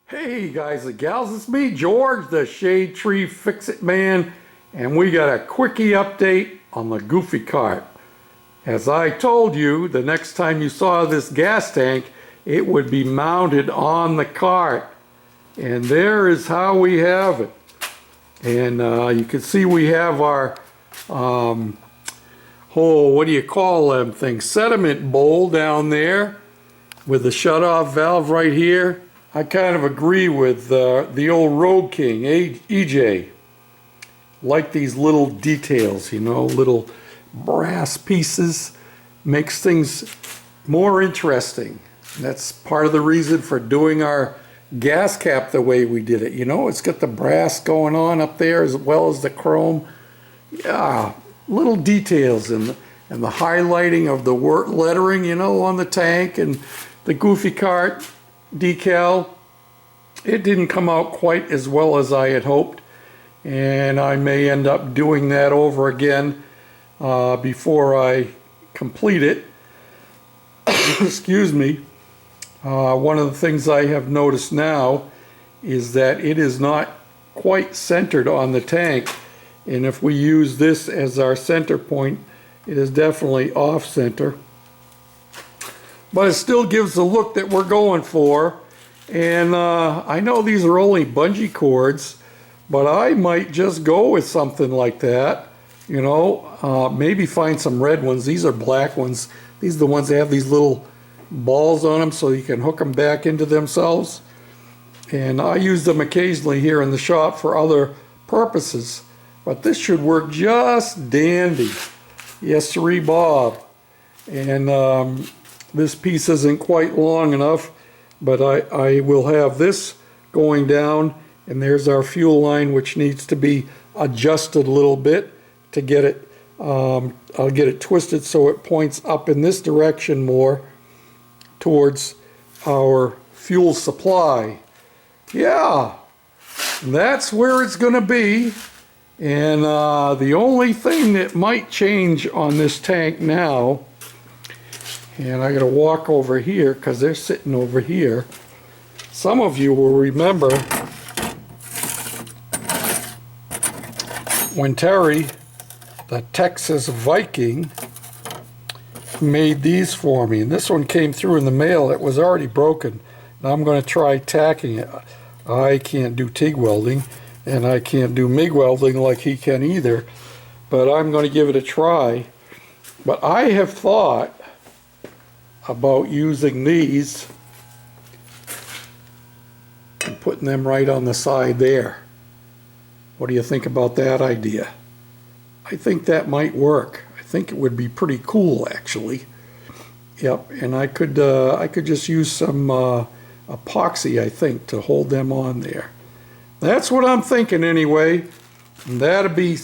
Hey guys and gals, it's me, George, the Shade Tree Fix-It Man, and we got a quickie update on the Goofy Cart. As I told you, the next time you saw this gas tank, it would be mounted on the cart. And there is how we have it. And you can see we have our whole, what do you call them things, sediment bowl down there with the shut-off valve right here. I kind of agree with the old Road King, EJ. Like these little details, you know, little brass pieces. Makes things more interesting. That's part of the reason for doing our gas cap the way we did it. You know, it's got the brass going on up there as well as the chrome. Yeah, little details and the highlighting of the word lettering, you know, on the tank and the Goofy Cart decal. It didn't come out quite as well as I had hoped, and I may end up doing that over again before I complete it. Excuse me. One of the things I have noticed now is that it is not quite centered on the tank, and if we use this as our center point, it is definitely off center. But it still gives the look that we're going for. And I know these are only bungee cords, but I might just go with something like that. You know, maybe find some red ones. These are black ones. These are the ones that have these little balls on them so you can hook them back into themselves. And I use them occasionally here in the shop for other purposes. But this should work just dandy. Yes, sirree, Bob. And this piece isn't quite long enough, but I will have this going down, and there's our fuel line, which needs to be adjusted a little bit to get it, I'll get it twisted so it points up in this direction more towards our fuel supply. Yeah, that's where it's going to be. And the only thing that might change on this tank now, and I gotta walk over here because they're sitting over here. Some of you will remember when Terry, the Texas Viking, made these for me. And this one came through in the mail. It was already broken. Now I'm going to try tacking it. I can't do TIG welding, and I can't do MIG welding like he can either. But I'm going to give it a try. But I have thought about using these and putting them right on the side there. What do you think about that idea? I think that might work. I think it would be pretty cool, actually. Yep, and I could just use some epoxy, I think, to hold them on there. That's what I'm thinking anyway. And that'd be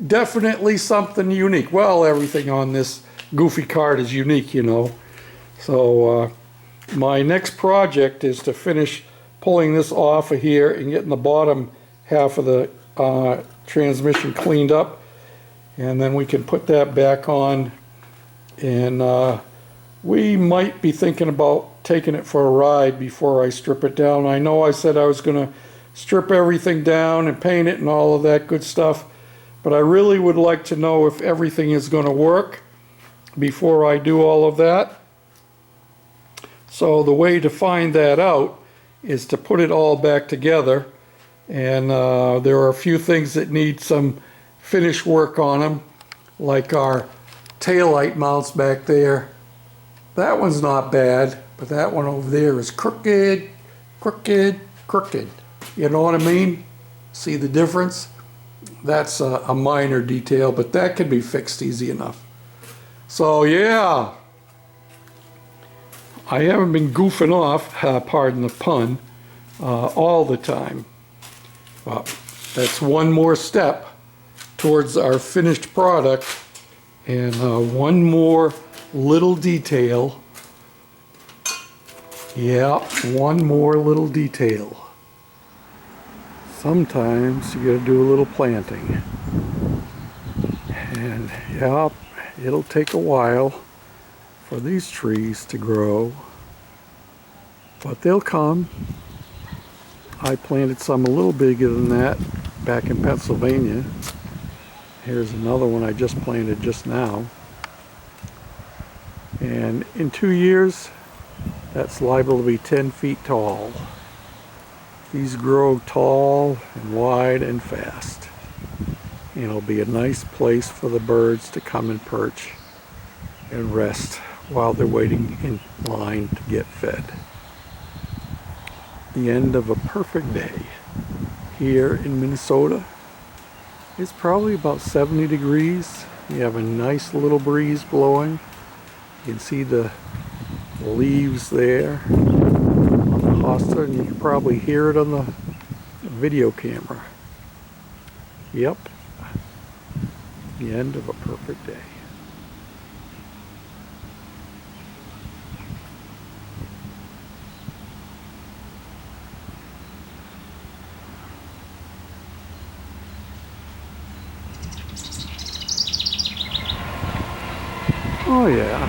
definitely something unique. Well, everything on this Goofy Cart is unique, you know. So my next project is to finish pulling this off of here and getting the bottom half of the transmission cleaned up, and then we can put that back on, and we might be thinking about taking it for a ride before I strip it down. I know I said I was going to strip everything down and paint it and all of that good stuff, but I really would like to know if everything is going to work before I do all of that. So the way to find that out is to put it all back together, and there are a few things that need some finish work on them, like our taillight mounts back there. That one's not bad, but that one over there is crooked, crooked, crooked. You know what I mean? See the difference? That's a minor detail, but that can be fixed easy enough. So yeah, I haven't been goofing off, pardon the pun, all the time. Well, that's one more step towards our finished product, and one more little detail. Yeah, one more little detail. Sometimes you gotta do a little planting. And yeah, it'll take a while for these trees to grow, but they'll come. I planted some a little bigger than that back in Pennsylvania. Here's another one I just planted just now. And in 2 years, that's liable to be 10 feet tall. These grow tall and wide and fast. And it'll be a nice place for the birds to come and perch and rest while they're waiting in line to get fed. The end of a perfect day here in Minnesota. It's probably about 70 degrees. We have a nice little breeze blowing. You can see the leaves there on the hosta, and you can probably hear it on the video camera. Yep, the end of a perfect day. Oh yeah,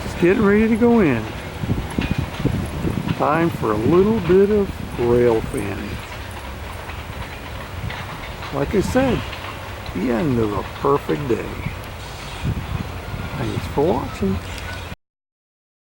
just getting ready to go in. Time for a little bit of rail fanning. Like I said, the end of a perfect day. Thanks for watching.